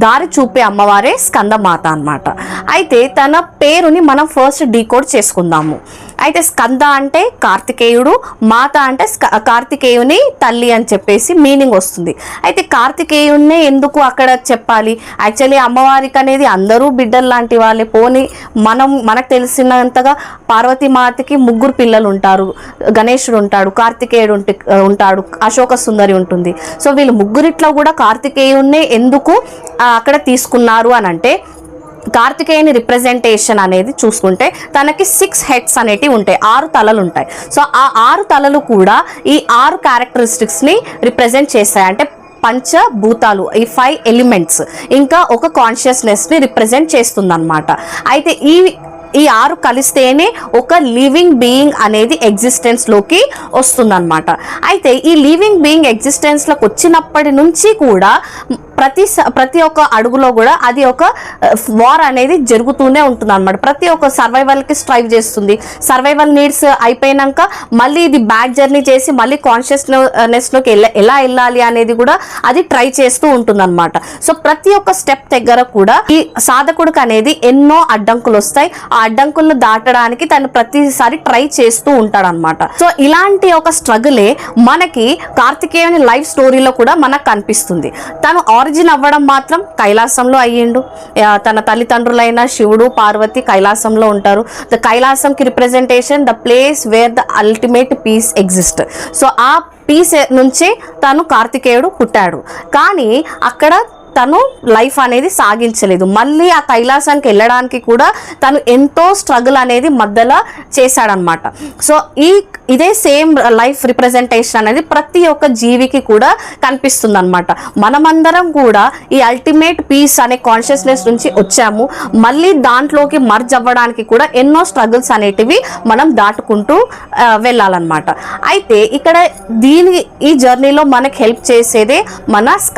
దారి చూపే అమ్మవారే స్కందమాత అన్నమాట. అయితే తన పేరుని మనం ఫస్ట్ డీకోడ్ చేసుకుందాము. అయితే స్కంద అంటే కార్తికేయుడు, మాత అంటే కార్తికేయుని తల్లి అని చెప్పేసి మీనింగ్ వస్తుంది. అయితే కార్తికేయున్నే ఎందుకు అక్కడ చెప్పాలి? యాక్చువల్లీ అమ్మవారికి అనేది అందరూ బిడ్డలు లాంటి వాళ్ళే. పోనీ మనకు తెలిసినంతగా పార్వతీమాతకి 3 పిల్లలు ఉంటారు. గణేశుడు ఉంటాడు, కార్తికేయుడు ఉంటాడు, అశోక సుందరి ఉంటుంది. సో వీళ్ళు ముగ్గురిట్లో కూడా కార్తికేయున్నే ఎందుకు అక్కడ తీసుకున్నారు అని అంటే, కార్తికేయుని రిప్రజెంటేషన్ అనేది చూసుకుంటే తనకి 6 హెడ్స్ అనేటివి ఉంటాయి, 6 తలలు ఉంటాయి. సో ఆ 6 తలలు కూడా ఈ 6 క్యారెక్టరిస్టిక్స్ని రిప్రజెంట్ చేస్తాయి. అంటే పంచభూతాలు, ఈ 5 ఎలిమెంట్స్, ఇంకా ఒక కాన్షియస్నెస్ని రిప్రజెంట్ చేస్తుంది అన్నమాట. అయితే ఈ 6 కలిస్తేనే ఒక లివింగ్ బీయింగ్ అనేది ఎగ్జిస్టెన్స్లోకి వస్తుందన్నమాట. అయితే ఈ లివింగ్ బీయింగ్ ఎగ్జిస్టెన్స్లోకి వచ్చినప్పటి నుంచి కూడా ప్రతి ఒక్క అడుగులో కూడా అది ఒక వార్ అనేది జరుగుతూనే ఉంటుంది అన్నమాట. ప్రతి ఒక్క సర్వైవల్కి స్ట్రైవ్ చేస్తుంది. సర్వైవల్ నీడ్స్ అయిపోయినాక మళ్ళీ ఇది బ్యాక్ జర్నీ చేసి మళ్ళీ కాన్షియస్నెస్లోకి ఎలా వెళ్ళాలి అనేది కూడా అది ట్రై చేస్తూ ఉంటుంది అన్నమాట. సో ప్రతి ఒక్క స్టెప్ దగ్గర కూడా ఈ సాధకుడికి అనేది ఎన్నో అడ్డంకులు వస్తాయి. ఆ అడ్డంకులను దాటడానికి తను ప్రతిసారి ట్రై చేస్తూ ఉంటాడనమాట. సో ఇలాంటి ఒక స్ట్రగులే మనకి కార్తికేయుని లైఫ్ స్టోరీలో కూడా మనకు కనిపిస్తుంది. తను ఆరిజిన్ అవ్వడం మాత్రం కైలాసంలో అయ్యిండు. తన తల్లిదండ్రులైన శివుడు, పార్వతి కైలాసంలో ఉంటారు. ద కైలాసంకి representation the place where the ultimate peace exist. So ఆ పీస్ నుంచే తను కార్తికేయుడు పుట్టాడు. కానీ అక్కడ తను లైఫ్ అనేది సాగించలేదు. మళ్ళీ ఆ కైలాసానికి వెళ్ళడానికి కూడా తను ఎంతో స్ట్రగుల్ అనేది మధ్యలో చేశాడనమాట. సో ఇదే సేమ్ లైఫ్ రిప్రజెంటేషన్ అనేది ప్రతి ఒక్క జీవికి కూడా కనిపిస్తుంది అనమాట. మనమందరం కూడా ఈ అల్టిమేట్ పీస్ అనే కాన్షియస్నెస్ నుంచి వచ్చాము. మళ్ళీ దాంట్లోకి మర్జ్ అవ్వడానికి కూడా ఎన్నో స్ట్రగుల్స్ అనేటివి మనం దాటుకుంటూ వెళ్ళాలన్నమాట. అయితే ఇక్కడ ఈ జర్నీలో మనకు హెల్ప్ చేసేదే మన